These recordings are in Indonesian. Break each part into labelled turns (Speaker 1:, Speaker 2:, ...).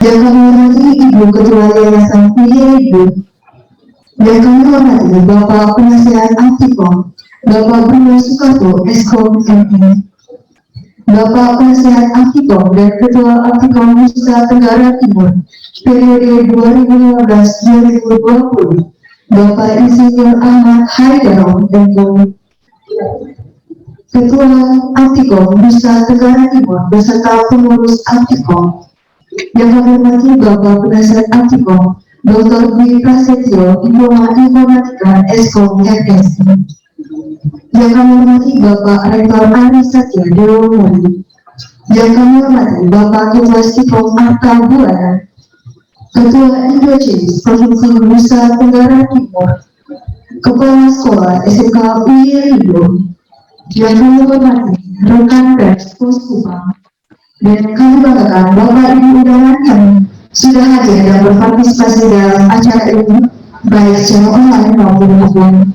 Speaker 1: Yang kami hormati Ibu Ketua Yayasan Pilih Ibu. Yang kami hormati Bapak Penasihat Antikom, Bapak Bruno Soekarto, Eskom MI. Bapak Penasihat Antikom dan Ketua Antikom Nusa Tenggara Timur periode 2015-2020, Bapak Insinyur Ahmad Haidarom MKM. Ketua Antikom Nusa Tenggara Timur beserta pengurus Antikom. Yang kami hormati Bapak Penasihat Antikom Dr. Dwi Prasetyo, Informatika Eskom FSI. Yang kami hormati Bapak Rektor Ari Satya Dewa Muri. Yang kami hormati Bapak Ketua Stifom Arta Buana, Ketua Indocis Provinsi Nusa Tenggara Timur, Kepala Sekolah SMK Uyarido. Yang kami hormati rekan pers Poskupang. Dan kami banggakan Bapak Ibu undangan yang sudah hadir dan berpartisipasi dalam acara ini, baik secara online maupun offline.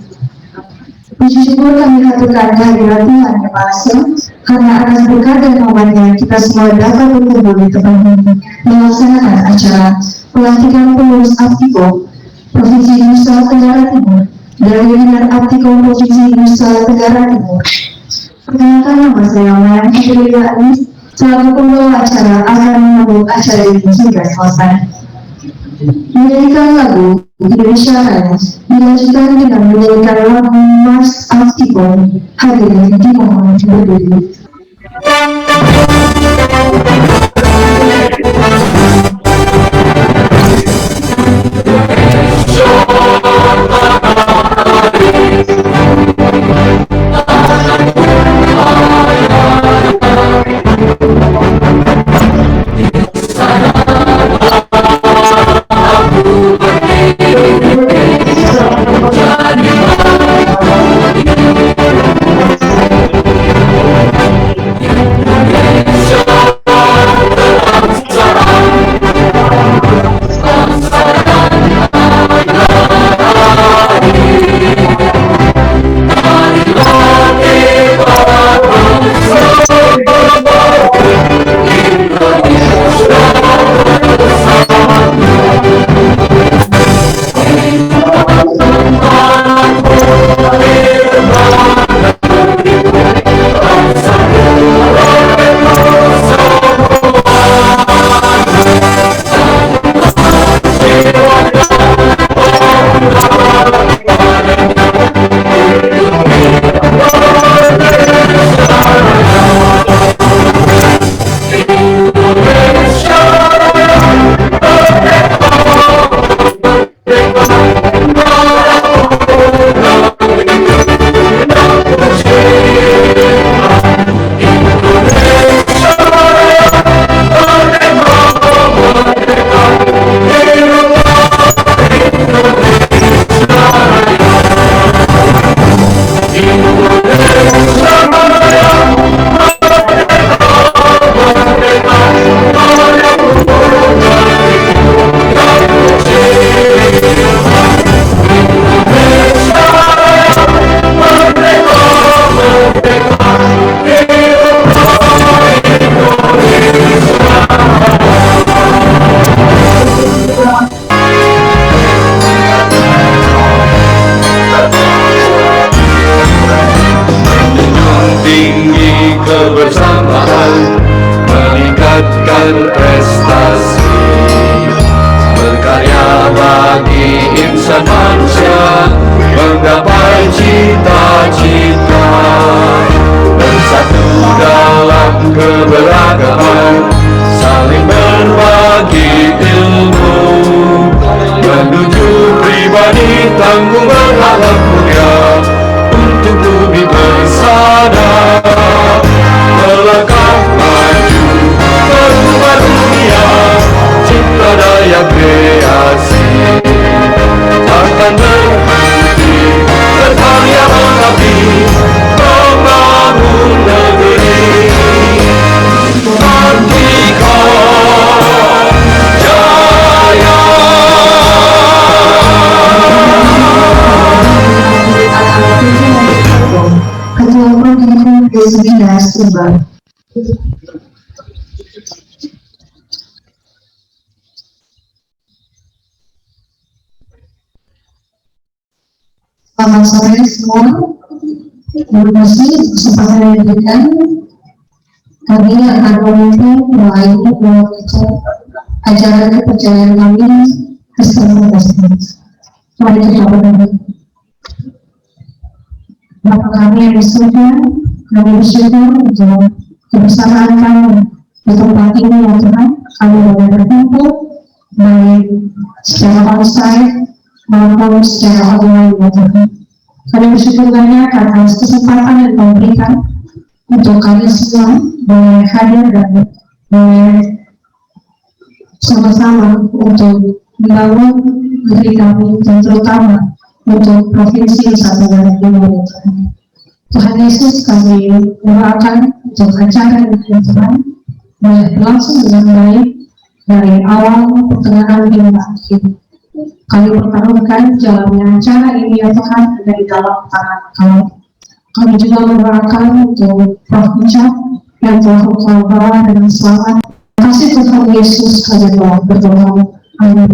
Speaker 1: Puji syukur kami haturkan kehadiran Tuhan Yang Maha Esa, karena atas berkat dan rahmat-Nya kita semua dapat berkumpul di tempat ini melaksanakan acara pelantikan pengurus Aptikom Provinsi Nusa Tenggara Timur dan webinar Aptikom Provinsi Nusa Tenggara Timur. Perkenalkan, nama saya Mayan Fidelia Anis, selaku pembawa acara akan menyambut acara ini hingga selesai. Menyanyikan lagu Indonesia Raya dilanjutkan dengan menyanyikan lagu Mars Aptikom. Hadirin dimohon berdiri. Selamat sore semua. Terima kasih kesempatan yang diberikan. Kami akan mulai acara kepercayaan kami bersama Mari kita berdoa. Bapa kami yang di surga, kami bersyukur untuk kebersamaan kami di tempat ini ya Tuhan. Kami boleh berkumpul baik secara onsite maupun secara online ya Tuhan. Kami bersyukur banyak atas kesempatan yang kau berikan untuk kami semua boleh hadir dan boleh sama-sama untuk membangun negeri kami dan terutama untuk provinsi Nusa Tenggara Timur. Tuhan Yesus, kami doakan untuk acara ini Tuhan boleh berlangsung dengan baik dari awal pertengahan hingga akhir. Kami pertaruhkan jalannya acara ini ya Tuhan dari dalam tangan Kau. Kami juga mendoakan untuk Prof. Ucap yang telah Kau bawa dengan selamat. Terima kasih Tuhan Yesus, kami telah berdoa. Amin.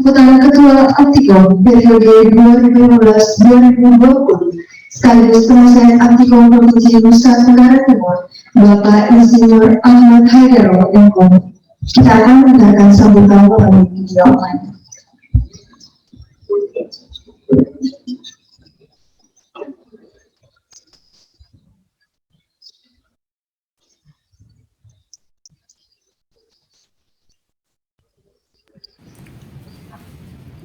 Speaker 1: Putaran Ketua Aptikom periode 2015-2020 sekaligus penasehat Aptikom Provinsi Nusa Tenggara Timur, Bapak Insinyur Ahmad Haidaro M.Com. Kita akan mendengarkan sambutan melalui video online.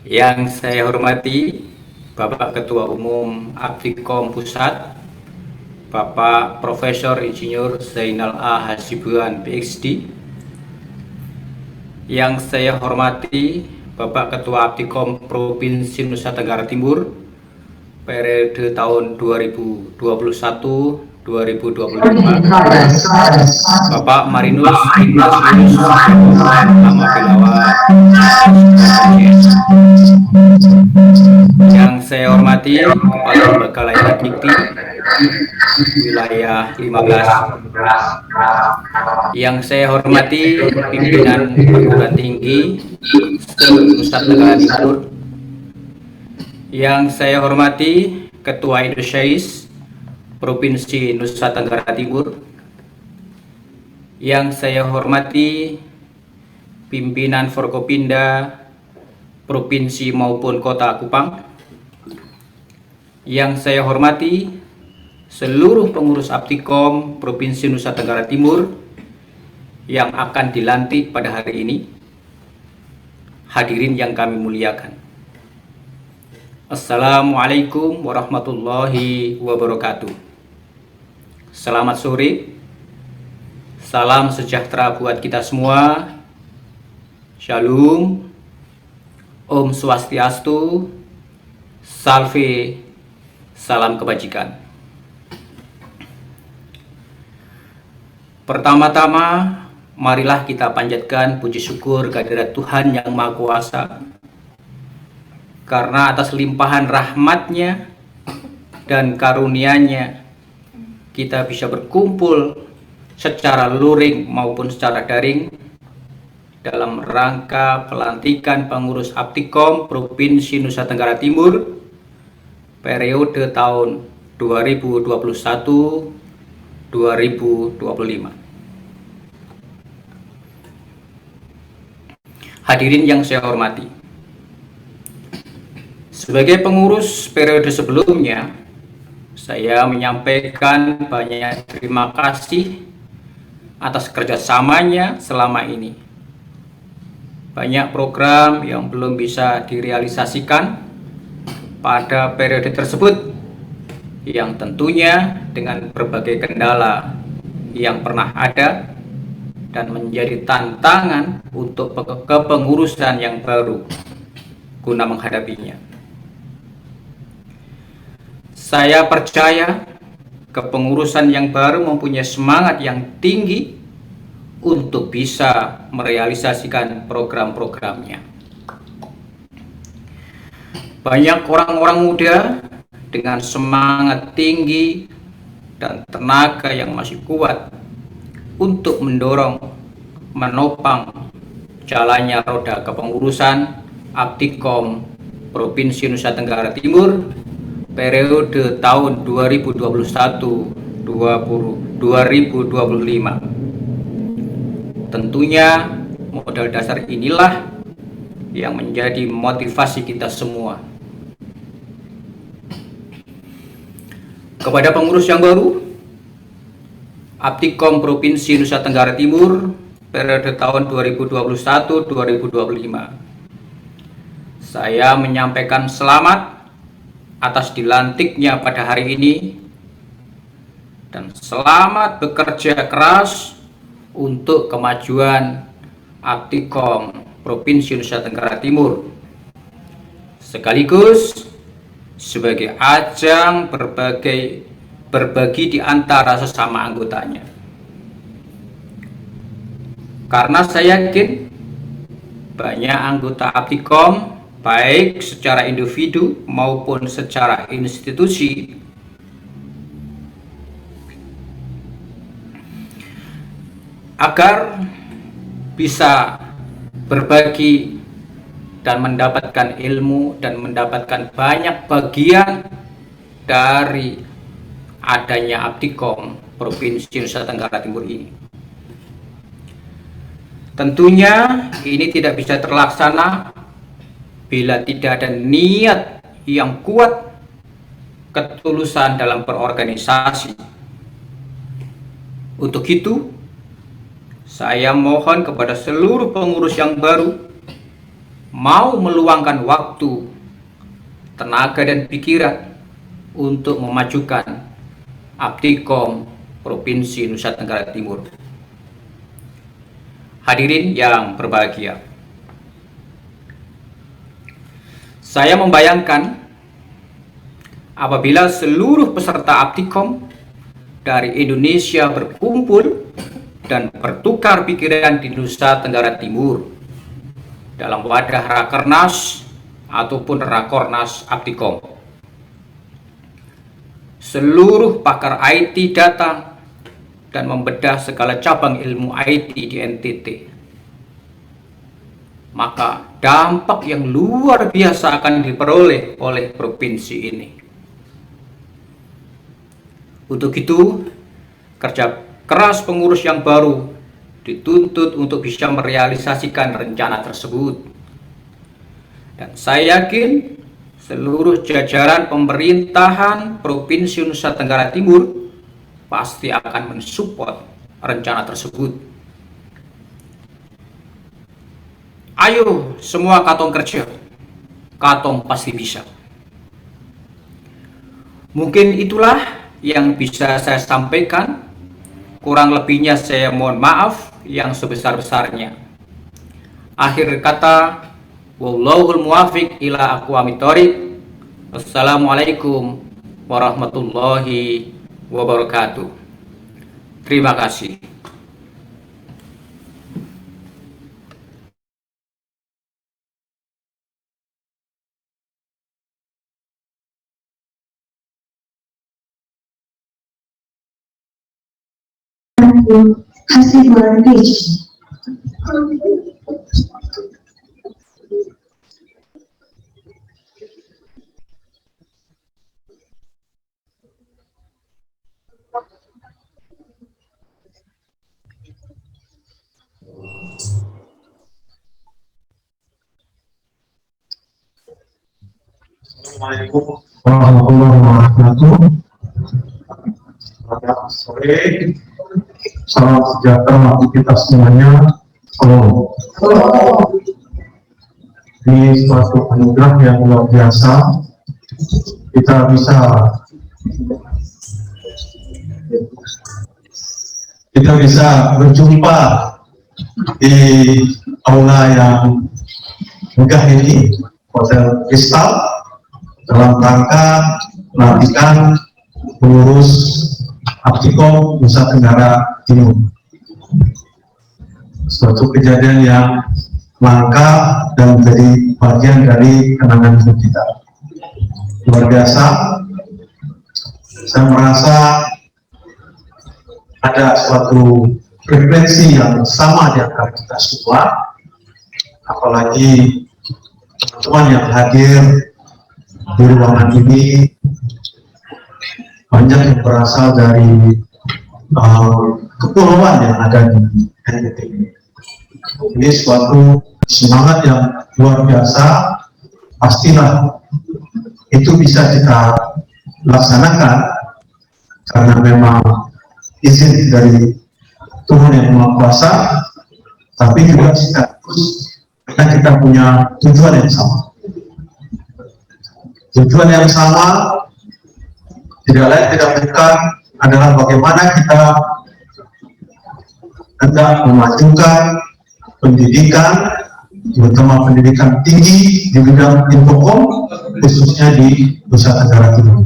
Speaker 2: Yang saya hormati Bapak Ketua Umum Aptikom Pusat, Bapak Profesor Insinyur Zainal A. Hasibuan PhD. Yang saya hormati Bapak Ketua Aptikom Provinsi Nusa Tenggara Timur periode tahun 2021-2025, Bapak Marinus Ignatius Amabilawa. Yang saya hormati Kepala Lembaga Layanan Dikti Wilayah 15. Yang saya hormati pimpinan perguruan tinggi se-Nusa Tenggara Timur. Yang saya hormati Ketua Indosyais Provinsi Nusa Tenggara Timur. Yang saya hormati pimpinan Forkopimda Provinsi maupun Kota Kupang. Yang saya hormati seluruh pengurus Aptikom Provinsi Nusa Tenggara Timur yang akan dilantik pada hari ini. Hadirin yang kami muliakan, Assalamualaikum warahmatullahi wabarakatuh. Selamat sore, salam sejahtera buat kita semua. Shalom, Om Swastiastu, Salve, salam kebajikan. Pertama-tama, marilah kita panjatkan puji syukur kehadirat Tuhan Yang Maha Kuasa, karena atas limpahan rahmat-Nya dan karunia-Nya kita bisa berkumpul secara luring maupun secara daring dalam rangka pelantikan pengurus Aptikom Provinsi Nusa Tenggara Timur periode tahun 2021-2025. Hadirin yang saya hormati, sebagai pengurus periode sebelumnya, saya menyampaikan banyak terima kasih atas kerjasamanya selama ini. Banyak program yang belum bisa direalisasikan pada periode tersebut, yang tentunya dengan berbagai kendala yang pernah ada dan menjadi tantangan untuk kepengurusan yang baru guna menghadapinya. Saya percaya kepengurusan yang baru mempunyai semangat yang tinggi untuk bisa merealisasikan program-programnya. Banyak orang-orang muda dengan semangat tinggi dan tenaga yang masih kuat untuk menopang jalannya roda kepengurusan Aptikom Provinsi Nusa Tenggara Timur periode tahun 2021-2025. Tentunya modal dasar inilah yang menjadi motivasi kita semua. Kepada pengurus yang baru, Aptikom Provinsi Nusa Tenggara Timur periode tahun 2021-2025, saya menyampaikan selamat atas dilantiknya pada hari ini dan selamat bekerja keras untuk kemajuan Aptikom Provinsi Nusa Tenggara Timur, sekaligus sebagai ajang berbagi di antara sesama anggotanya. Karena saya yakin banyak anggota Aptikom, baik secara individu maupun secara institusi, agar bisa berbagi dan mendapatkan ilmu dan mendapatkan banyak bagian dari adanya Aptikom Provinsi Nusa Tenggara Timur ini. Tentunya ini tidak bisa terlaksana bila tidak ada niat yang kuat, ketulusan dalam berorganisasi. Untuk itu, saya mohon kepada seluruh pengurus yang baru mau meluangkan waktu, tenaga dan pikiran untuk memajukan Aptikom Provinsi Nusa Tenggara Timur. Hadirin yang berbahagia, saya membayangkan apabila seluruh peserta Aptikom dari Indonesia berkumpul dan bertukar pikiran di Nusa Tenggara Timur dalam wadah Rakernas ataupun Rakornas Aptikom. Seluruh pakar IT datang dan membedah segala cabang ilmu IT di NTT. Maka dampak yang luar biasa akan diperoleh oleh provinsi ini. Untuk itu, kerja keras pengurus yang baru dituntut untuk bisa merealisasikan rencana tersebut. Dan saya yakin seluruh jajaran pemerintahan Provinsi Nusa Tenggara Timur pasti akan mensupport rencana tersebut. Ayo semua katong kerja, katong pasti bisa. Mungkin itulah yang bisa saya sampaikan. Kurang lebihnya saya mohon maaf yang sebesar-besarnya. Akhir kata, wallahul muwafiq ila aqwamit thoriq. Wassalamualaikum warahmatullahi wabarakatuh. Terima kasih.
Speaker 1: Hasibuan Beach.
Speaker 3: Assalamualaikum warahmatullahi wabarakatuh. Selamat sore, salam sejahtera bagi kita semuanya. Ini suatu anugerah yang luar biasa. Kita bisa berjumpa di aula yang megah ini, Hotel Kristal, dalam rangka melantikan pengurus Aptikom Nusa Tenggara Timur. Suatu kejadian yang langka dan menjadi bagian dari kenangan hidup kita. Luar biasa. Saya merasa ada suatu frekuensi yang sama di antara kita semua, apalagi teman-teman yang hadir di ruangan ini banyak yang berasal dari kepulauan yang ada di NTT. Ini suatu semangat yang luar biasa, pastilah itu bisa kita laksanakan karena memang izin dari Tuhan yang Maha Kuasa, tapi juga sekaligus karena kita punya tujuan yang sama. Tujuan yang sama tidak lain tidak bukan adalah bagaimana kita hendak memajukan pendidikan, terutama pendidikan tinggi di bidang Infokom, khususnya di Nusa Tenggara Timur,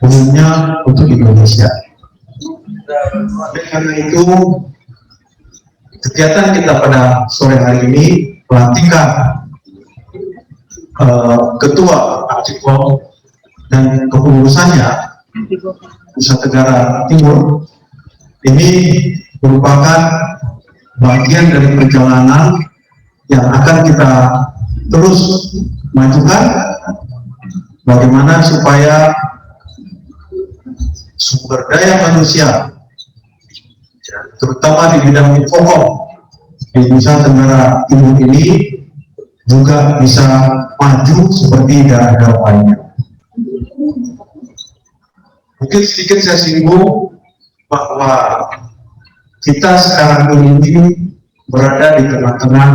Speaker 3: umumnya untuk Indonesia. Karena itu, kegiatan kita pada sore hari ini pelantikan Ketua Aptikom dan kepengurusannya Nusa Tenggara Timur ini merupakan bagian dari perjalanan yang akan kita terus majukan, bagaimana supaya sumber daya manusia terutama di bidang Infokom di Nusa Tenggara Timur ini juga bisa maju seperti daerah-daerah lainnya. Mungkin sedikit saya singgung bahwa kita sekarang ini berada di tengah-tengah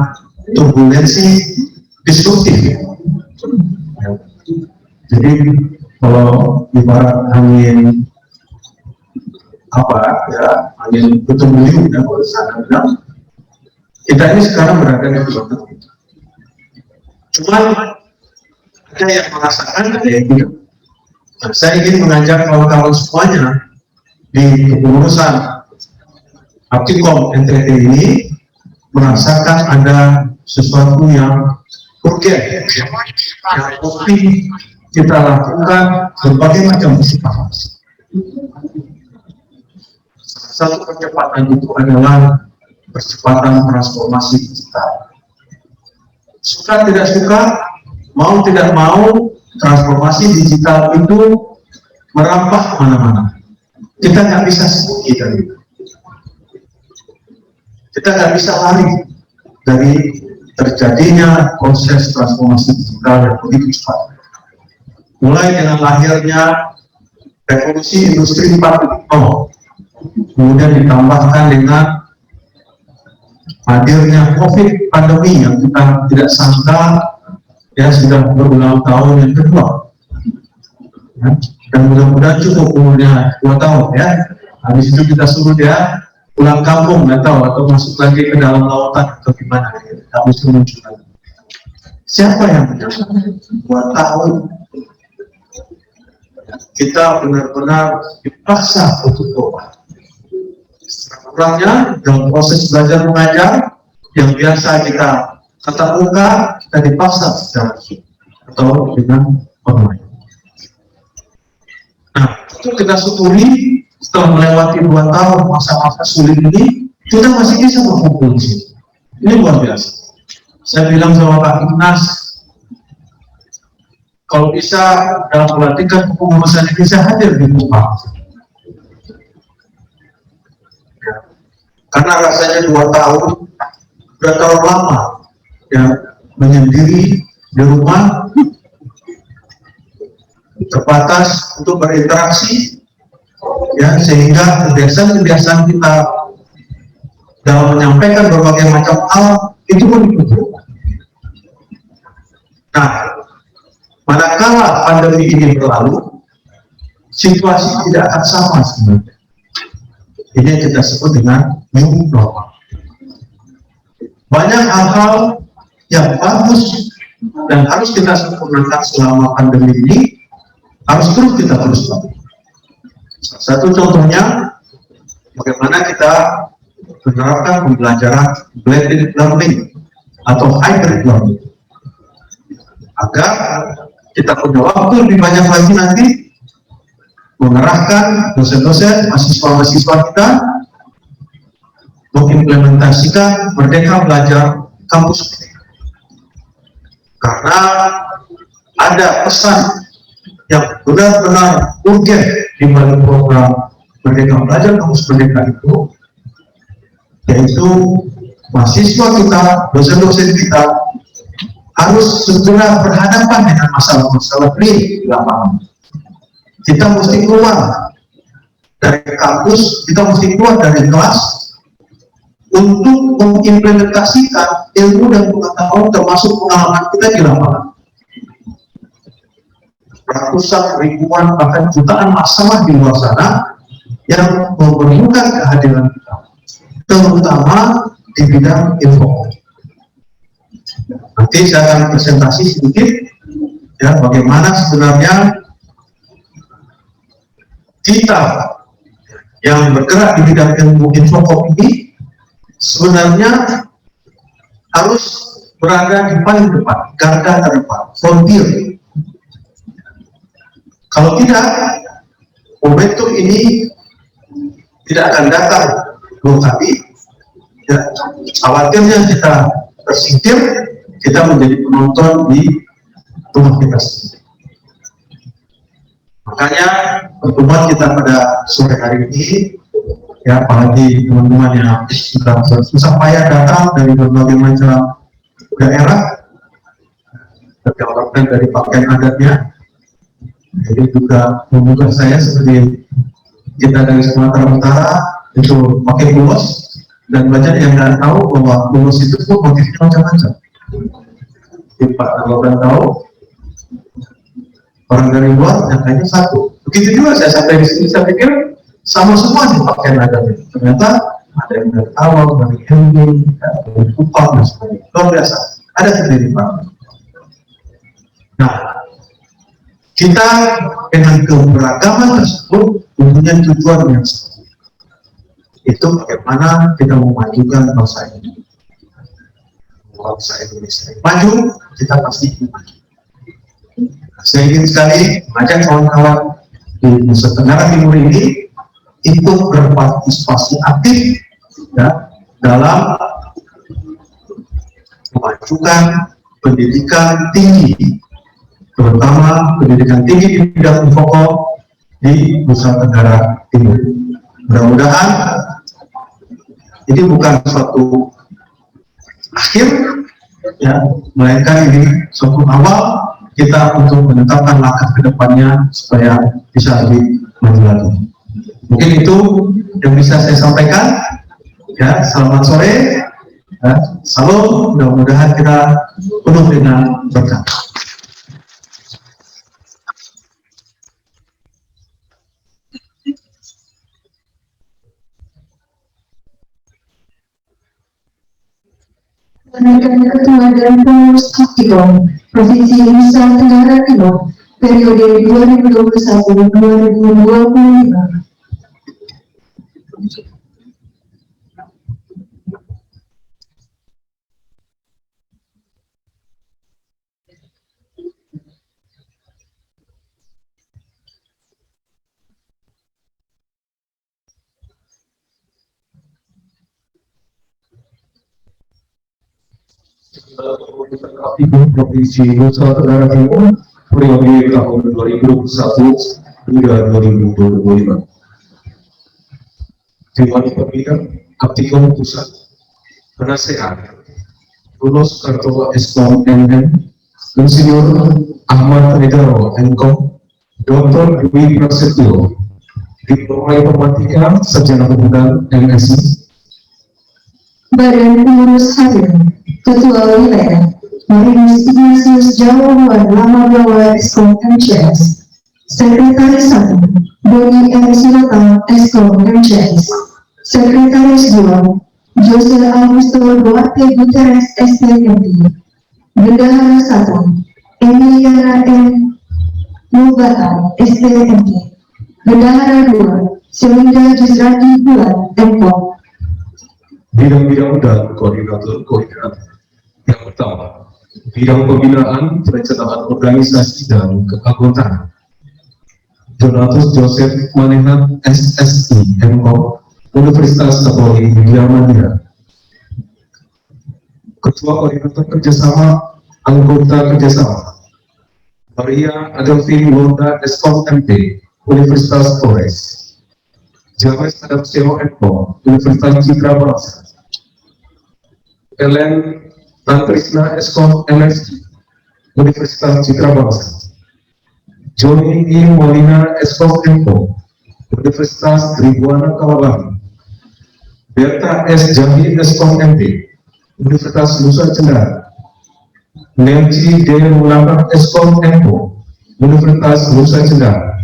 Speaker 3: turbulensi disruptif. Jadi kalau ibarat angin angin puting beliung ya, kalau sana bilang, kita ini sekarang berada di tengah-tengah. Cuman ada yang merasakan, ada yang tidak. Nah, saya ingin mengajak kawan-kawan semuanya di kepengurusan Aptikom NTT ini merasakan ada sesuatu yang urgen, yang mesti kita lakukan berbagai macam antisipasi. Satu percepatan itu adalah percepatan transformasi digital. Suka tidak suka, mau tidak mau, transformasi digital itu merambah kemana-mana. Kita nggak bisa sembunyi dari itu. Kita nggak bisa lari dari terjadinya proses transformasi digital yang begitu cepat. Mulai dengan lahirnya revolusi industri 4.0, kemudian ditambahkan dengan hadirnya COVID pandemi yang kita tidak sangka ya sudah berulang tahun yang kedua ya, dan mudah-mudahan cukup umurnya 2 tahun ya. Habis itu kita suruh dia pulang kampung, nggak tahu, atau masuk lagi ke dalam lautan atau gimana ya. Habis itu muncul lagi. Siapa yang menyangka 2 tahun kita benar-benar dipaksa untuk berubah. Kurangnya dalam proses belajar mengajar yang biasa kita tatap muka, kita dipaksa secara langsung atau dengan online. Nah, itu kita syukuri setelah melewati 2 tahun masa-masa sulit ini, kita masih bisa berkumpul di sini. Ini luar biasa. Saya bilang sama Pak Ignas, kalau bisa dalam pelantikan kepengurusan ini saya hadir di rumah. Karena rasanya 2 tahun, sudah terlalu lama ya, menyendiri di rumah, terbatas untuk berinteraksi, ya, sehingga kebiasaan-kebiasaan kita dalam menyampaikan berbagai macam hal itu pun dibutuhkan. Nah, manakala pandemi ini berlalu, situasi tidak akan sama sebenarnya. Ini yang kita sebut dengan new normal. Banyak hal-hal yang bagus dan harus kita sempurnakan selama pandemi ini harus terus kita lakukan. Salah satu contohnya, bagaimana kita menerapkan pembelajaran blended learning atau hybrid learning, agar kita punya waktu lebih banyak lagi nanti mengerahkan dosen-dosen, mahasiswa-mahasiswa kita mengimplementasikan Merdeka Belajar Kampus Merdeka. Karena ada pesan yang benar-benar urgen di balik program Merdeka Belajar Kampus Merdeka itu, yaitu mahasiswa kita, dosen-dosen kita harus segera berhadapan dengan masalah-masalah real di lapangan. Kita mesti keluar dari kampus, kita mesti keluar dari kelas untuk mengimplementasikan ilmu dan pengetahuan termasuk pengalaman kita di lapangan. Ratusan, ribuan, bahkan jutaan masalah di luar sana yang memerlukan kehadiran kita, terutama di bidang info. Nanti saya akan presentasi sedikit ya bagaimana sebenarnya kita yang bergerak di bidang ilmu infocom ini sebenarnya harus berada di paling depan, garda terdepan, frontier. Kalau tidak, momentum ini tidak akan datang dua kali. Ya, khawatirnya kita tersingkir, kita menjadi penonton di rumah kita sendiri. Makanya pertemuan kita pada sore hari ini, ya apalagi teman-teman yang sudah susah payah datang dari berbagai macam daerah, terjawabkan dari pakaian adatnya, jadi juga membuka saya seperti kita dari Sumatera Utara itu pakai ulos, dan banyak yang nggak tahu bahwa ulos itu pun motifnya macam-macam. Pak kalau tahu, orang dari luar nyangkanya satu. Begitu juga saya sampai di sini, saya pikir sama semua nih pakaian adatnya. Ternyata ada yang dari awal, dari Hindi, dari Kupang dan sebagainya. Luar biasa. Ada keterlibatan. Nah, kita dengan keberagaman tersebut mempunyai tujuan yang sama. Itu bagaimana kita memajukan bangsa ini. Bangsa Indonesia maju, kita pasti maju. Saya ingin sekali mengajak kawan-kawan di Nusa Tenggara Timur ini ikut berpartisipasi aktif ya, dalam memajukan pendidikan tinggi, terutama pendidikan tinggi di bidang infocom di Nusa Tenggara Timur. Mudah-mudahan ini bukan suatu akhir, ya, melainkan ini suatu awal kita untuk menetapkan langkah ke depannya supaya bisa lebih maju lagi. Mungkin itu yang bisa saya sampaikan. Ya, selamat sore. Ya, salam. Mudah-mudahan kita penuh dengan berkah.
Speaker 1: Kenaikan Ketua dan Pengurus Aktikom Provinsi Nusa Tenggara Timur periode 2021-2025.
Speaker 3: Provinsi Nusa Tenggara Timur periode tahun 2021 hingga 2025. Dewan Pembina Aktikom Pusat, Penasehat Lulus Kartowa Eskom MM, Insinyur Ahmad Negaro Enkom, Dr. Dwi Prasetyo, Diploma Informatika Sarjana Pendidikan MSI.
Speaker 1: Badan Pengurus Harian Ketua Wilayah Marinus Ignatius Jawa Lama Jawa Eskom MCS, Sekretaris 1 Doni M. Silata Eskom MCS, Sekretaris 2 Jose Augusto Duarte Guterres STMP, Bendahara 1 Emiliana M. Mubata STMP, Bendahara 2 Selinda Jisrati Bulan MKOM.
Speaker 3: Bidang-bidang dan koordinator. Yang pertama, bidang pembinaan, perencanaan organisasi dan keanggotaan. Donatus Joseph Manehat SSI MKOM Universitas Katolik Widya Mandira. Ketua Koordinator Kerjasama Anggota Kerjasama Maria Adelvin Londa Eskom MP Universitas Flores. James Adapseo MKOM Universitas Citra Bangsa. Ellen Tantrisna Eskom MSc Universitas Citra Bangsa. Joni I. Molina Eskom MKOM Universitas Tribuana Kalabari. Berta S. Jambi Eskom MP Universitas Nusa Tenggara. Nancy D. Mulaka Eskom MKOM Universitas Nusa Tenggara.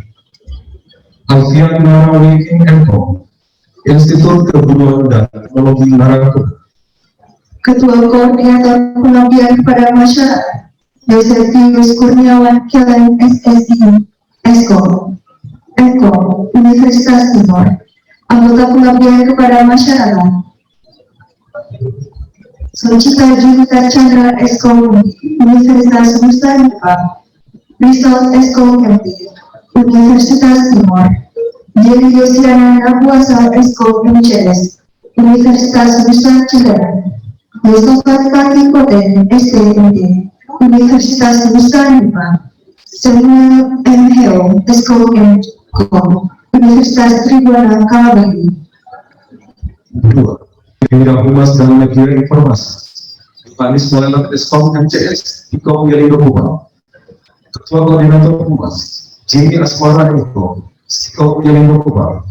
Speaker 3: Alfian Narawiking MKOM Institut Keguruan dan Teknologi Narangkota.
Speaker 1: Ketua Koordinator Pengabdian kepada Masyarakat Yosefius Kurniawan Kelen SSI Eskom MKOM Universitas Timur. Anggota Pengabdian kepada Masyarakat Sucita Junita Chandra Eskom Universitas Nusa Tenggara. Rizal Eskom MP Universitas Timur. Jerry Yosiana Nabuasa Eskom MCS Universitas Nusa Tenggara. Yosofat Kaki Koten STMD Universitas Nusa Tenggara. Selina M. Heo Eskom MKOM Universitas Tribuana Kalabari.
Speaker 3: 2. Bidang Humas dan Media Informasi Panis Molelat Eskom MCS Ikom Yelindo Kubang. Ketua Koordinator Humas Jimmy Asmara MKOM Ikom Yelindo Kubang.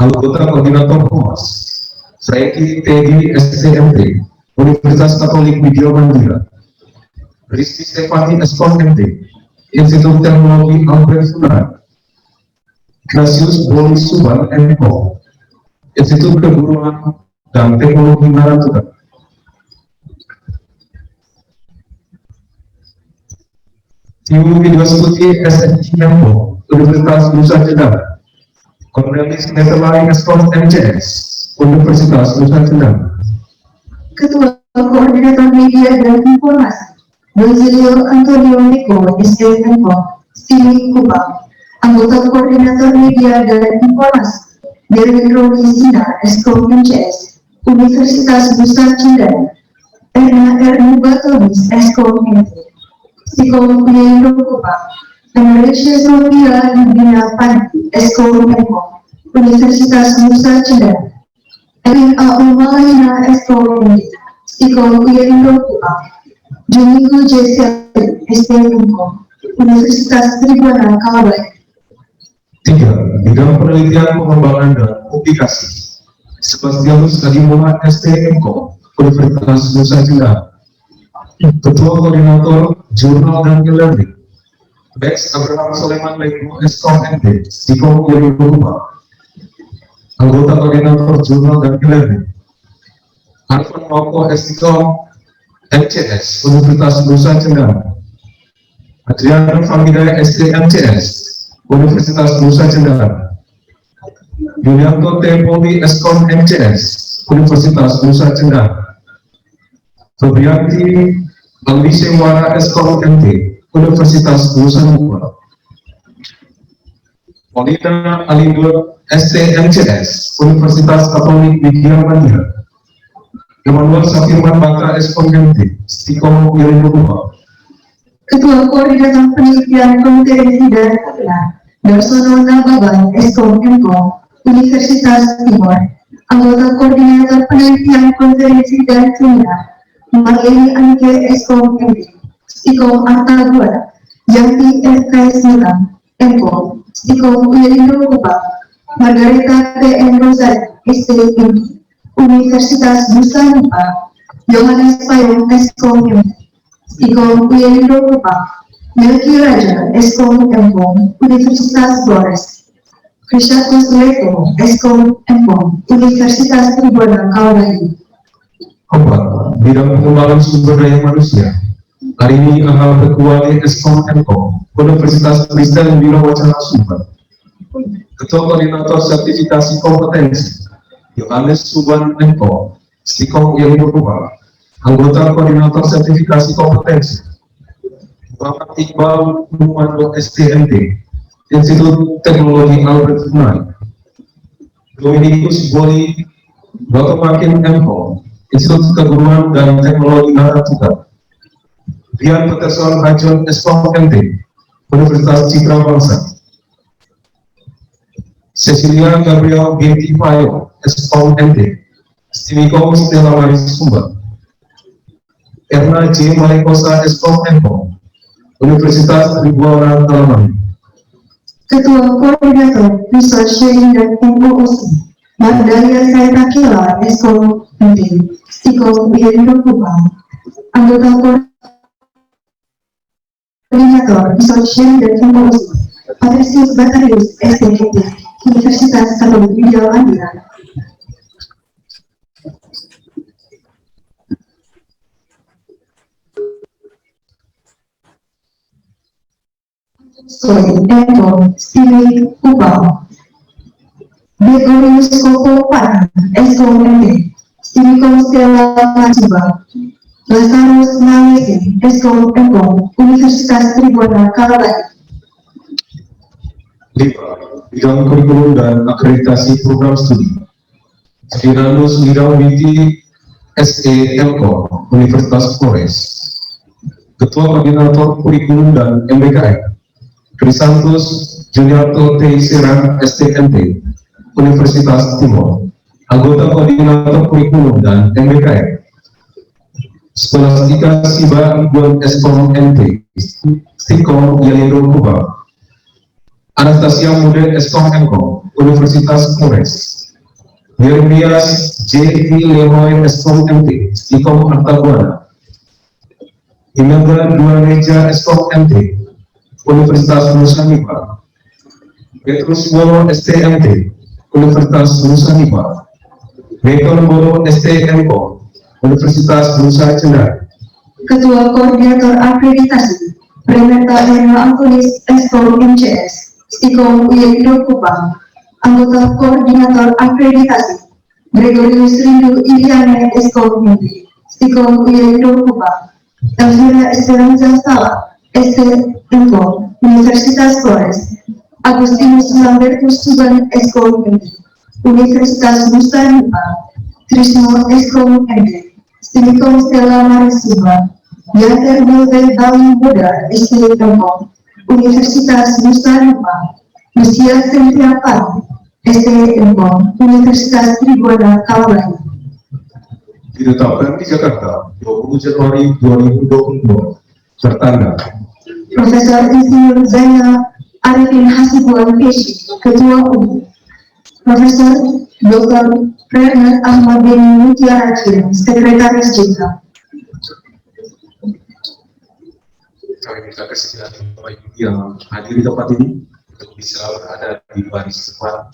Speaker 3: Anggota Koordinator Humas Franky Teddy STMP Universitas Katolik Widya Mandira. Rizky Stefani Eskom MP Institut Teknologi Albert Funan. Gracius Boli Suban MKOM Institut Keguruan dan Teknologi Narangkota. Ibu Widyastuti SNC MKOM Universitas Nusa Tenggara. Cornelis Netherlai Eskom MCS Universitas Nusa Tenggara.
Speaker 1: Ketua Koordinator Media dan Informasi Basilio Antonio Nico SDMKOM Stili Kubang. Anggota Koordinator Media dan Informasi Derwin Roni Sina Eskom MCS Universitas Nusa Tenggara. Erna R. Batonis Eskom MP Sikom Yelindo Kubang. Malaysia Sofia Yudina Panti Eskom MKOM Universitas Nusa Tenggara. Erin A. Umalina Eskom MP Sikom Yelindo Kubang. Juniku Jessica STMKOM Universitas Tribuana Kalabari.
Speaker 3: 3. Bidang Penelitian Pengembangan dan Publikasi Sebastianus Adimola STMKOM Universitas Nusa Tenggara. Ketua Koordinator Jurnal dan Galeri Bex Abraham Soleman Lego Eskom MP Sikom Yelindo Kubang. Anggota Koordinator Jurnal dan Galeri Arfan Moko Eskom MCS Universitas Nusa Tenggara. Adriano Famida STMCS Universitas Nusa Tenggara. Yulianto T. Poli Eskom MCS Universitas Nusa Tenggara. Febrianti Alise Wara Eskom MT Universitas Nusa Tenggara. Polina Alindo STMCS Universitas Katolik Widya Mandira. Emmanuel Safirman Batra Eskom MT Sikom Yelindo Kubang.
Speaker 1: Ketua Koordinator Penelitian Kompetensi dan Keterangan Darsono Nababan Eskom MKOM Universitas Timur. Anggota Koordinator Penelitian Konferensi dan Seminar Marleni Anke Eskom MP Sikom Arta Buana. Yanti FKS Nilam MKOM Sikom Yelindo Kubang. Margarita P.N. Rosali STMP Universitas Nusa Tenggara. Yohanes Payung Eskom MP Sikom Yelindo Kubang. Melki Raja Eskom MKOM Universitas Flores. Krishatus Leto Eskom MKOM Universitas Tribuana Kalabari.
Speaker 3: 4. Bidang Pengembangan Sumber Daya Manusia hari ini akan Ketua Eskom MKOM Universitas Kristen Biro Wacana Sumber. Ketua Koordinator Sertifikasi Kompetensi Yohanes Suban MKOM Sikom Yelindo Kubang. Anggota Koordinator Sertifikasi Kompetensi Bapak Iqbal Numando STMD Institut Teknologi Albert Knight, Dominikus Boli, Dr. Makin Emho, Institut Keguruan dan Teknologi Naratuga, Dian Peterson Hajon Eskom MT, Universitas Citra Bangsa, Cecilia Gabriel binti Payo, Eskom MT, Stimikom Stella Maris Sumba, Erna J. Malekosa Eskom Emho, Universitas Tribhuwana Talamani.
Speaker 1: Ketua Koordinator Research Sharing dan MOOC, Mardalia Saitakila, Eskom MT, Stikom Wiyodo Kupang, anggota Koordinator Research Sharing dan MOOC, Patricius Batarius, STMT, Universitas Katolik Widya Mandira. Soy Eko Stili Kupang, Gregorius Koko Pan, Eskom MT, Stilikom Stella Maciba, Lazarus Nalesi, Eskom Eko, Universitas Tribhuwana Kalabari.
Speaker 3: 5. Bidang kurikulum dan akreditasi program studi, Diranus Bidang Binti SEMKO, Universitas Flores. Ketua Koordinator Kurikulum dan MBKM, Krisantus Juniarto T. Serang STMT, Universitas Timur. Anggota Koordinator Kurikulum dan MBKM, Skolastika Siba Ibuan Eskom MT, Stikom Yalindo Kubang. Anastasia Mude Eskom MKO, Universitas Flores. Yeremias J. V. Lehoy Eskom MT, Stikom Artabuana. Imelda Duaneja Eskom MT, Universitas Nusa Hipa. Petrus Wolo STMT, Universitas Nusa Hipa. Bekon Bolo STMKO, Universitas Nusa Cendana.
Speaker 1: Ketua Koordinator Akreditasi, Renata Erna Antonis, Eskom MCS, Stikom Wiyodo Kupang, anggota Koordinator Akreditasi, Gregorius Rindu Iliane, Eskom MT, Stikom Wiyodo Kupang, Elvira Esperanza Sala, STMKO, Universitas Flores, Agustinus Lambertus Suban, Eskom MT, Universitas Nusa Hipa, Trisno Eskom MT, Stimikom Stella Marisima, Yanter Milde Bali Buddha, STMKO, Universitas Nusa Hipa, Lucia Cynthia Pan, STMKO, Universitas Tribhuwana Kalabari.
Speaker 3: Ditetapkan di Jakarta 20 Januari 2022. Tertanda
Speaker 1: Profesor Insinyur Zainal Arifin Hasibuan Peshi, Ketua UMI. Profesor Dr. Renat Ahmad bin Mutiara Kirim, Sekretaris Jenderal.
Speaker 3: kami minta kesediaan Bapak Ibu yang hadir di tempat ini untuk bisa berada di baris depan.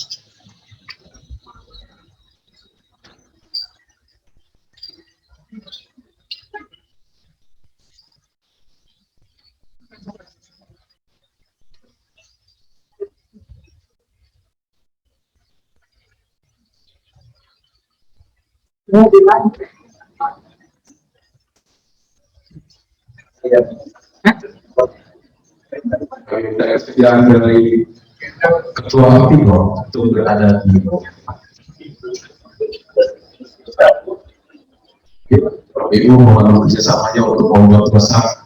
Speaker 3: Kami minta kesediaan dari Ketua Apiko untuk berada di Bapak Ibu mohon kerjasamanya untuk membuat besar.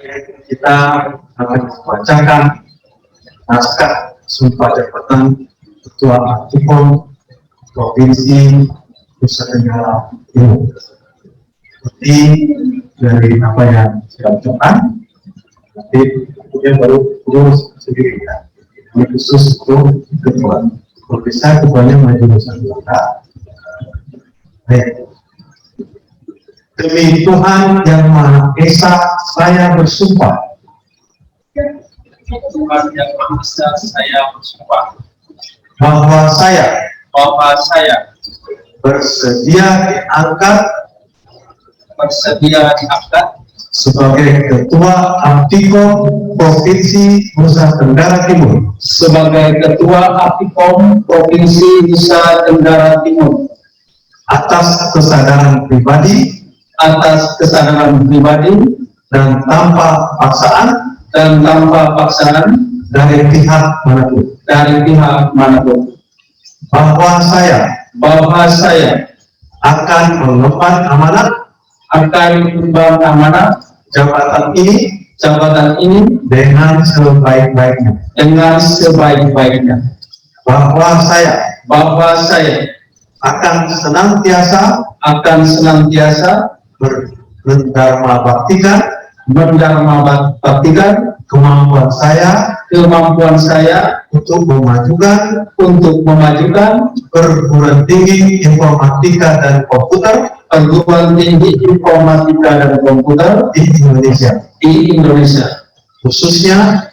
Speaker 3: Kita akan membacakan naskah sumpah jabatan Ketua Aktifom Provinsi Nusa Tenggara Timur. Seperti dari apa yang saya ucapkan, nanti kemudian baru urus sendiri ya. Ini khusus untuk ketua. Kalau bisa ketuanya maju Nusa Tenggara. Baik. Demi Tuhan Yang Maha Esa, saya bersumpah.
Speaker 4: Tuhan Yang Maha Esa, saya bersumpah
Speaker 3: Bahwa saya bersedia diangkat sebagai Ketua Aktifom Provinsi Nusa Tenggara Timur.
Speaker 4: sebagai Ketua Aktifom Provinsi Nusa Tenggara Timur
Speaker 3: Atas kesadaran pribadi dan tanpa paksaan dari pihak manapun. Bahwa saya akan mengemban amanat jabatan ini dengan sebaik-baiknya. Bahwa saya akan senantiasa berdharma baktikan kemampuan saya untuk memajukan perguruan tinggi informatika dan komputer di Indonesia, khususnya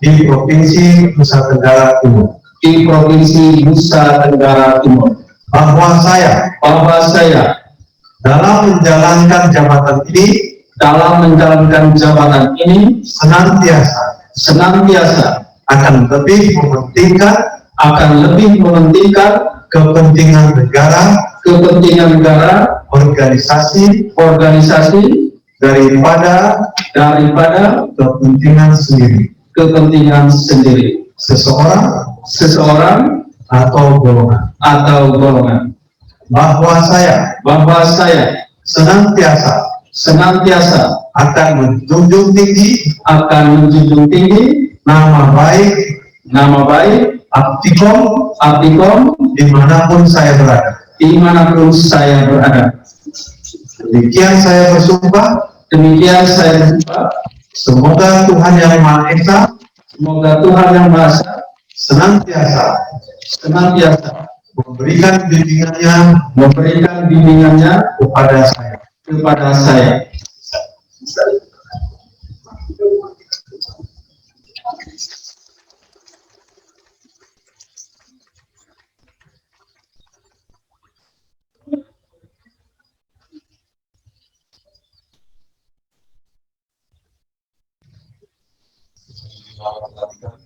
Speaker 3: di Provinsi Nusa Tenggara Timur. Bahwa saya dalam menjalankan jabatan ini senantiasa akan lebih mementingkan kepentingan negara, organisasi daripada kepentingan sendiri seseorang atau golongan. Bahwa saya senantiasa akan menjunjung tinggi nama baik Aktifom dimanapun saya berada. Demikian saya bersumpah. Semoga Tuhan Yang Maha Esa senantiasa memberikan bimbingannya kepada saya.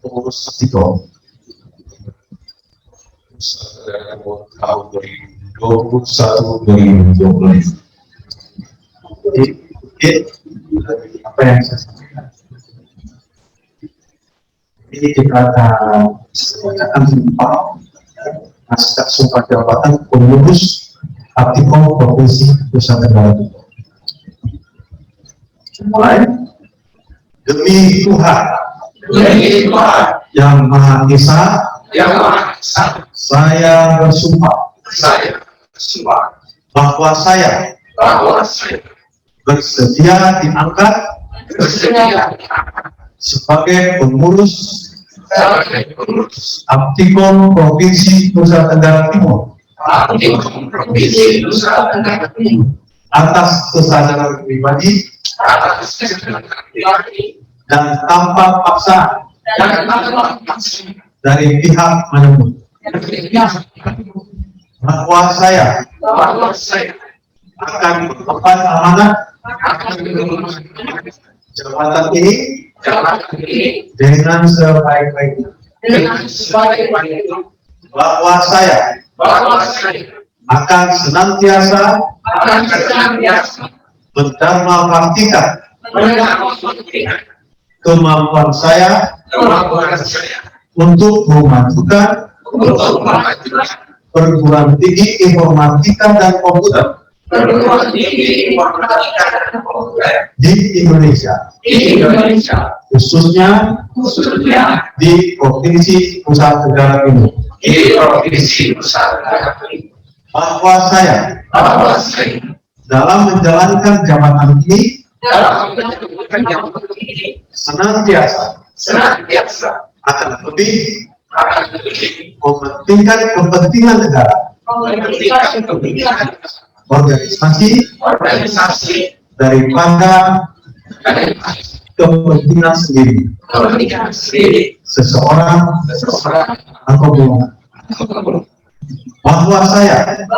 Speaker 3: Pengurus Aktifom tahun 2021-2022. Apa yang saya sampaikan? Ini kita akan bacakan naskah sumpah jabatan pengurus Aktifom Provinsi Nusa Tenggara Timur. Mulai. Demi Tuhan Yang Maha Esa, saya bersumpah bahwa saya bersedia diangkat sebagai pengurus Aktifom Provinsi Nusa Tenggara Timur atas kesadaran pribadi dan tanpa paksaan dari pihak manapun. Bahwa saya akan mengemban amanat jabatan ini dengan sebaik-baiknya. Bahwa saya akan senantiasa berdharma baktikan kemampuan saya untuk memajukan perguruan tinggi informatika dan komputer
Speaker 4: perguruan tinggi informatika dan komputer
Speaker 3: di Indonesia, khususnya di Provinsi Nusa Tenggara Timur, bahwa saya dalam menjalankan jabatan ini senantiasa akan lebih mementingkan kepentingan negara, organisasi daripada kepentingan sendiri seseorang atau golongan. Bahwa saya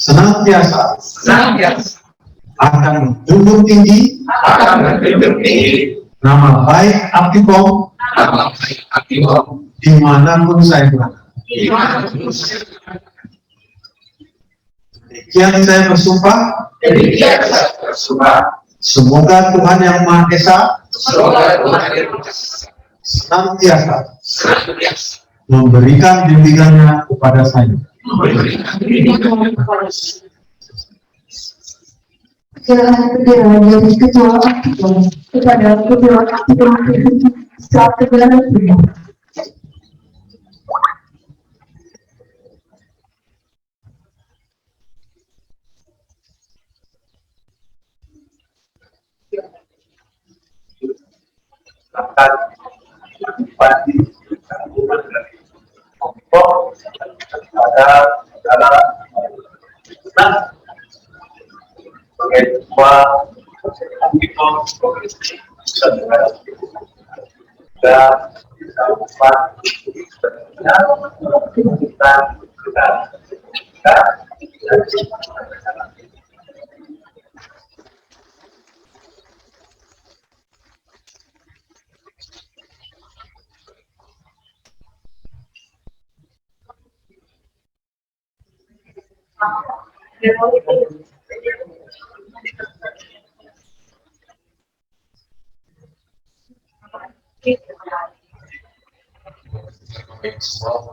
Speaker 3: senantiasa akan menjunjung tinggi nama baik Aptikom dimanapun saya berada. Demikian saya bersumpah. Semoga Tuhan Yang Maha Esa senantiasa memberikan bimbingannya kepada saya.
Speaker 1: Perjalanan bendera dari Ketua Aptikom kepada Ketua Aptikom Nusa Tenggara Timur.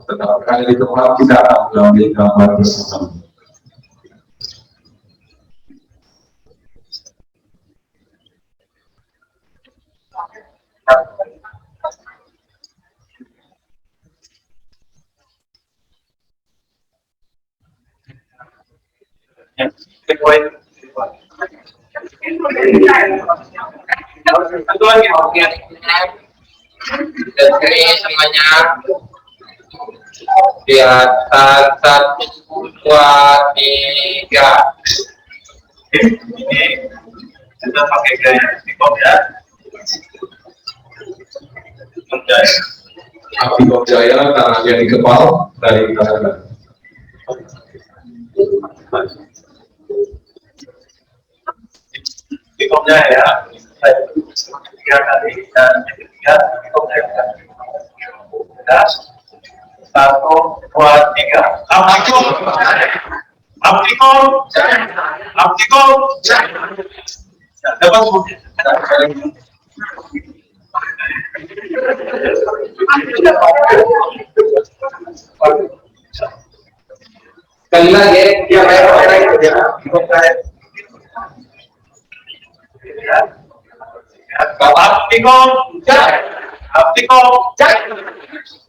Speaker 3: Setelah kali di tempat kita akan mengambil gambar bersama.
Speaker 5: Jadi semuanya di atas 1, 2, 3.
Speaker 4: Ini kita pakai gaya Aptikom ya.
Speaker 3: Aptikom Jaya karena dia di kepala dari kita.
Speaker 4: Aptikomnya ya. Tiga kali dan ketiga Aptikomnya ya. 1, 2, 3. Aptikom. Dapat
Speaker 5: Sekali lagi, dia kayak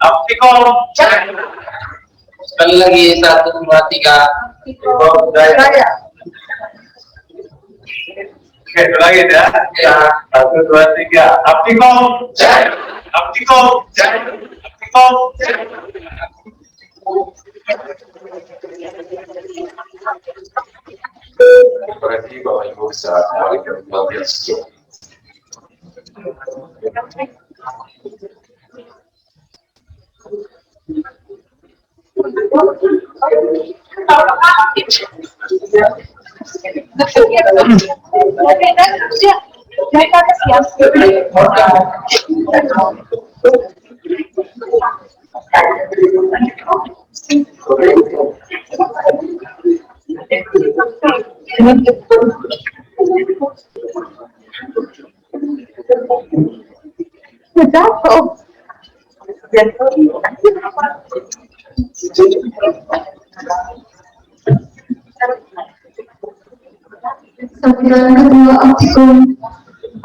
Speaker 4: Aptikom.
Speaker 5: sekali lagi 1, 2, 3.
Speaker 4: Oke, itu lagi ya. 1, 2, 3. Aptikom.
Speaker 3: Berarti Bapak Ibu bisa kembali ke bagian sekian.
Speaker 1: Pemilihan Ketua Aptikom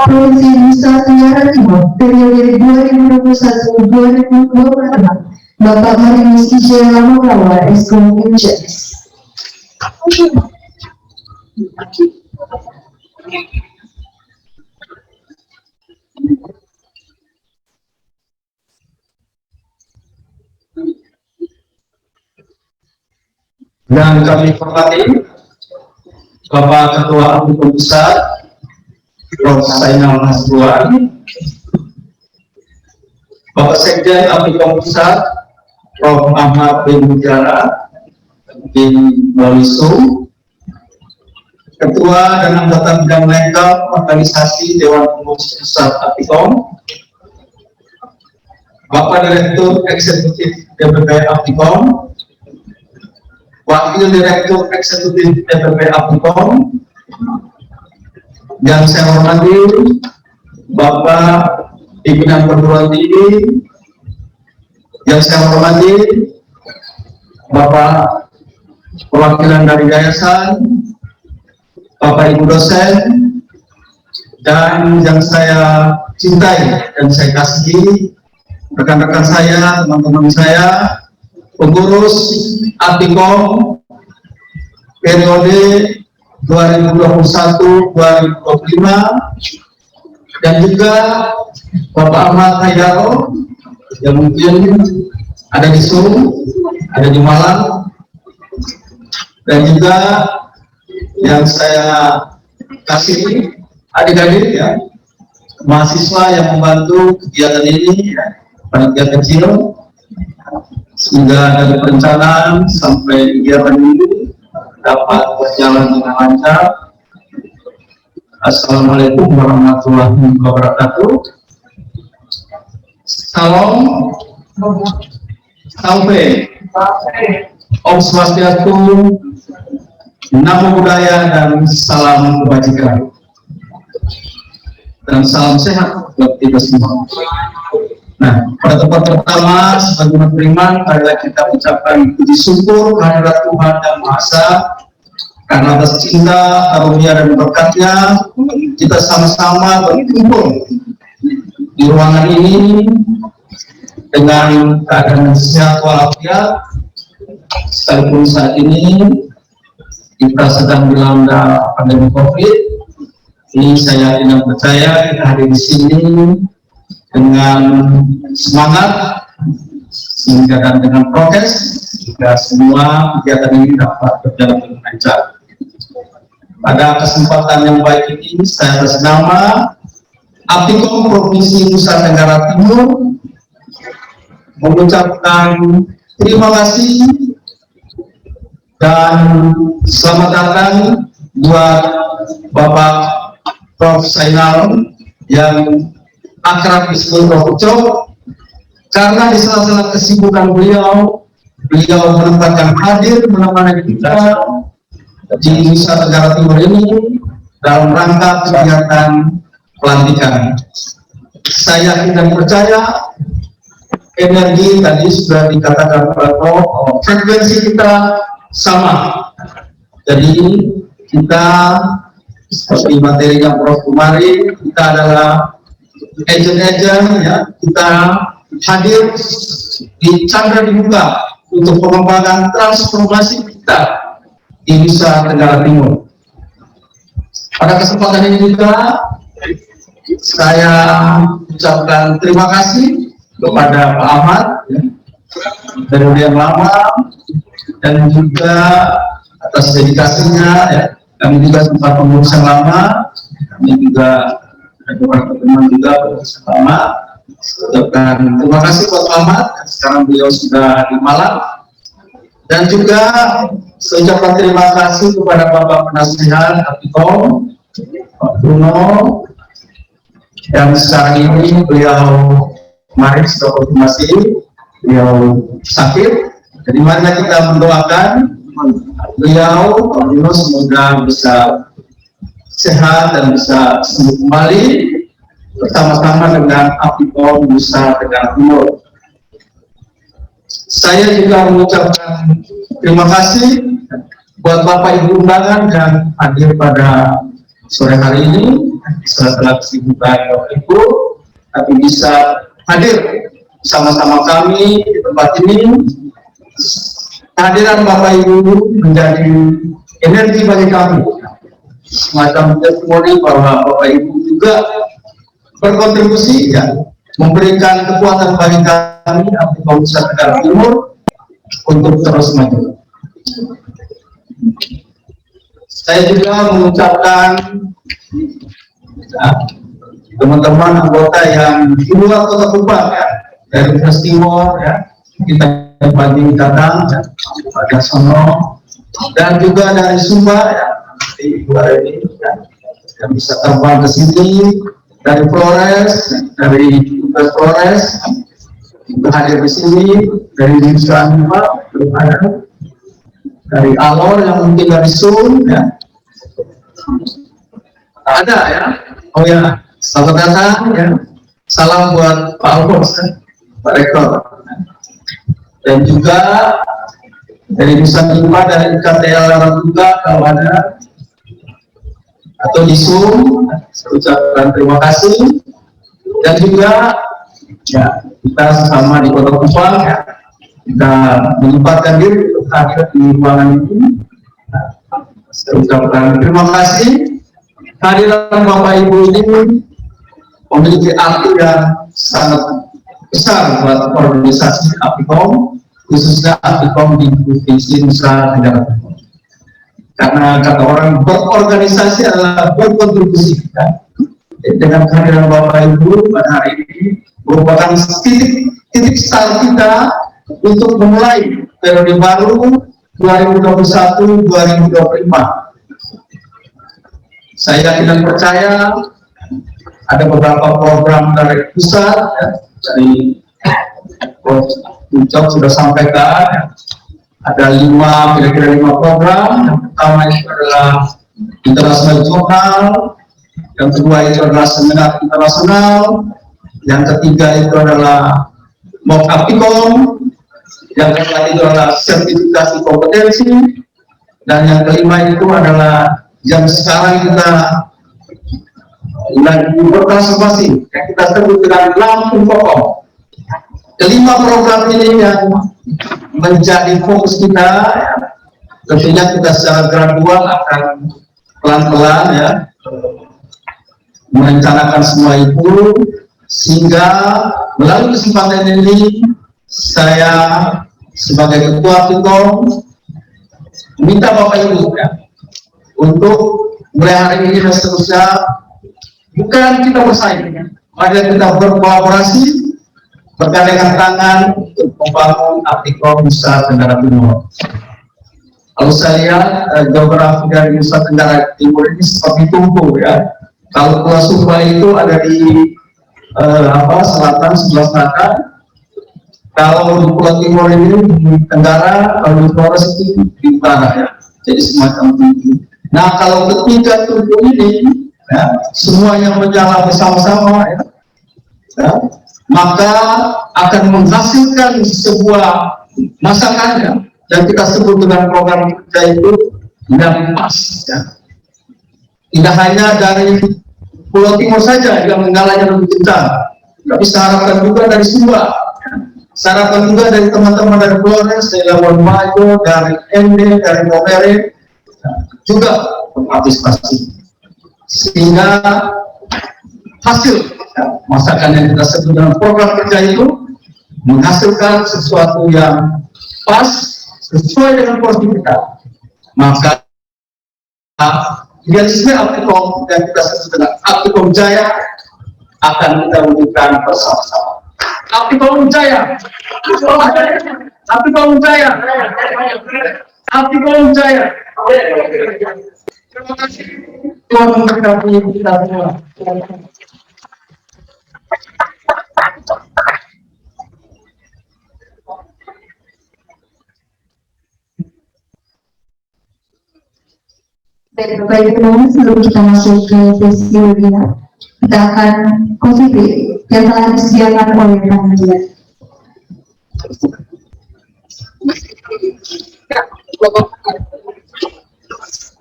Speaker 1: Provinsi Nusa Tenggara Timur periode 2021-2024, Bapak Marius Ije Lamurawa, Eskom MCS.
Speaker 3: Dan kami hormati Bapak Ketua Aptikom Pusat, Prof. Zainal Hasbuan, Bapak Sekjen Aptikom Pusat, Prof. Ahmad bin Mujara bin Balisu, Ketua dan anggota bidang lengkap organisasi Dewan Pengurus Pusat Aptikom, Bapak Direktur Eksekutif DPP Aptikom, Wakil Direktur Eksekutif DPP Aptikom, yang saya hormati Bapak Pimpinan Perguruan Tinggi, yang saya hormati Bapak perwakilan dari yayasan, Bapak Ibu dosen, dan yang saya cintai dan saya kasihi rekan-rekan saya, teman-teman saya, pengurus Aptikom periode 2021-2025, dan juga Bapak Ahmad Haidaro yang mungkin ada di Solo, ada di Malang, dan juga yang saya kasih adik-adik ya, mahasiswa yang membantu kegiatan ini, ya, panitia kecil, sehingga dari perencanaan sampai kegiatan ini dapat berjalan dengan lancar. Assalamualaikum warahmatullahi wabarakatuh. Salam, sampai, Om Swastiastu, Namo Buddhaya, dan salam kebajikan. Dan salam sehat buat kita semua. Nah, pada tempat pertama sebagai umat beriman, marilah kita ucapkan puji syukur kehadirat Tuhan Yang Maha Esa, karena atas cinta, karunia dan berkatnya kita sama-sama berkumpul di ruangan ini dengan keadaan sehat walafiat, sekalipun saat ini kita sedang dilanda pandemi COVID. Ini saya tidak percaya kita hadir di sini dengan semangat sehingga dan dengan prokes sehingga semua kegiatan ini dapat berjalan dengan lancar. Pada kesempatan yang baik ini saya atas nama Aptikom Provinsi Nusa Tenggara Timur mengucapkan terima kasih dan selamat datang buat Bapak Prof. Zainal yang akrab disebut Prof. Ucok, karena di sela-sela kesibukan beliau menempatkan hadir menemani kita di Nusa Tenggara Timur ini dalam rangka kegiatan pelantikan. Saya tidak percaya energi tadi sudah dikatakan Prof, frekuensi kita sama. Jadi kita seperti materinya Prof kemarin, kita adalah agent-agent ya, kita hadir di Chandra Dibuka untuk pengembangan transformasi kita di Nusa Tenggara Timur. Pada kesempatan ini juga saya ucapkan terima kasih kepada Pak Ahmad ya, dari yang lama, dan juga atas dedikasinya ya. Kami juga sempat pengurus yang lama, kami juga ada beberapa teman juga pengurus yang lama. Ucapkan terima kasih buat Pak Ahmad, sekarang beliau sudah di Malang. Dan juga saya ucapkan terima kasih kepada Bapak Penasihat Aptikom, Pak Bruno, yang sekarang ini beliau kemarin sudah konfirmasi, beliau sakit. Jadi marilah kita mendoakan beliau, Pak Bruno, semoga bisa sehat dan bisa sembuh kembali bersama-sama dengan Aptikom Nusa Tenggara Timur. Saya juga mengucapkan terima kasih buat Bapak Ibu undangan yang hadir pada sore hari ini setelah kesibukan Bapak Ibu, tapi bisa hadir sama-sama kami di tempat ini. Kehadiran Bapak Ibu menjadi energi bagi kami, semacam testimoni bahwa Bapak Ibu juga berkontribusi ya, memberikan kekuatan bagi kami Aptikom Pusat Tenggara Timur untuk terus maju. Saya juga mengucapkan ya, teman-teman anggota yang di luar Kota Kupang ya, dari Flores Timur ya, kita pagi datang ya, pada sono, dan juga dari Sumba ya, di luar ini ya, yang bisa terbang ke sini, dari Flores, dari Flores, hadir di sini, dari Nusa Tenggara belum ada, dari Alor yang mungkin dari Sun ya, ada ya. Oh ya, selamat datang ya, salam buat Pak Alfons ya, Pak Rektor, dan juga dari Nusa Tenggara, dari KTL juga kalau ada, atau di Zoom, saya ucapkan terima kasih. Dan juga ya, kita sesama di Kota Kupang ya, kita menyempatkan diri untuk hadir di ruangan ini. Saya ucapkan terima kasih. Kehadiran Bapak Ibu ini memiliki arti yang sangat besar buat organisasi Aptikom, khususnya Aptikom di Provinsi Nusa Tenggara Timur. Karena kata orang, berorganisasi adalah berkontribusi. Kan? Dengan kehadiran Bapak Ibu pada hari ini merupakan titik start kita untuk memulai periode baru 2021-2025. Saya tidak percaya ada beberapa program dari pusat, ya, dari Ucap sudah sampaikan, ya, ada kira-kira 5 program. Yang pertama itu adalah International Journal, yang kedua itu adalah Seminar Internasional, yang ketiga itu adalah MOOC Aptikom, yang keempat itu adalah sertifikasi kompetensi, dan yang kelima itu adalah yang sekarang kita lagi bertransformasi, yang kita sebut dengan Lampung Pokok. Kelima program ini yang menjadi fokus kita, ya, tentunya kita secara gradual akan pelan-pelan ya merencanakan semua itu, sehingga melalui kesempatan ini saya sebagai ketua Aptikom minta Bapak Ibu ya, untuk mulai hari ini dan seterusnya bukan kita bersaing, mari kita berkolaborasi, bergandengan tangan untuk membangun Aptikom Nusa Tenggara Timur. Kalau saya lihat geografi dari Nusa Tenggara Timur ini seperti tumpu ya. Kalau Pulau Sumba itu ada di selatan, sebelah selatan. Kalau di Pulau Timur ini di tenggara, kalau di Flores itu di utara ya. Jadi semacam tumpu. Nah, kalau ketiga tumpu ini ya, semua yang menyala bersama-sama ya, ya, maka akan menghasilkan sebuah masakannya yang kita sebut dengan program kerja itu yang pas ya. Tidak hanya dari Pulau Timur saja yang menggalanya lebih kencang, tapi saya harapkan juga dari Sumba, saya harapkan juga dari teman-teman dari Flores, dari Labuan Bajo, dari Ende, dari Momere juga berpartisipasi, sehingga hasil ya, masakan yang kita sebut dengan program kerja itu menghasilkan sesuatu yang pas sesuai dengan porsi kita. Maka idealisme Aptikom yang kita sebut dengan Aptikom Jaya akan kita wujudkan bersama-sama. Aptikom Jaya, Aptikom Jaya, Aptikom Jaya. Terima kasih. Tuhan memberkati kita semua.
Speaker 1: Baik Bapak Ibu, sebelum kita masuk ke sesi webinar, kita akan coffee break yang telah disediakan oleh panitia.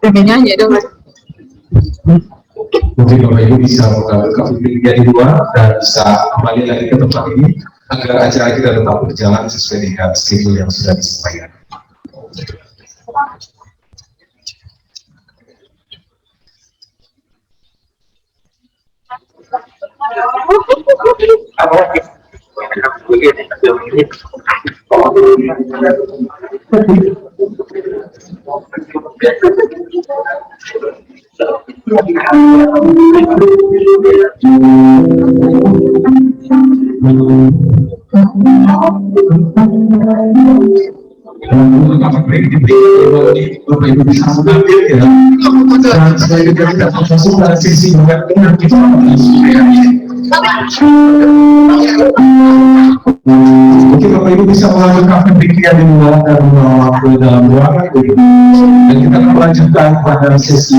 Speaker 6: Pengen nyanyi dong, Mas.
Speaker 3: mungkin Bapak Ibu bisa membuka Biblia di luar dan bisa kembali lagi ke tempat ini agar acara kita tetap berjalan sesuai dengan schedule yang sudah disampaikan. Bapak Ibu bisa mengambil ya. Dan selanjutnya kita masuk ke sesi web yang kita mungkin Bapak Ibu bisa melanjutkan pendidikan di luar dan membawa ke dalam ruangan ini. Dan kita akan melanjutkan pada sesi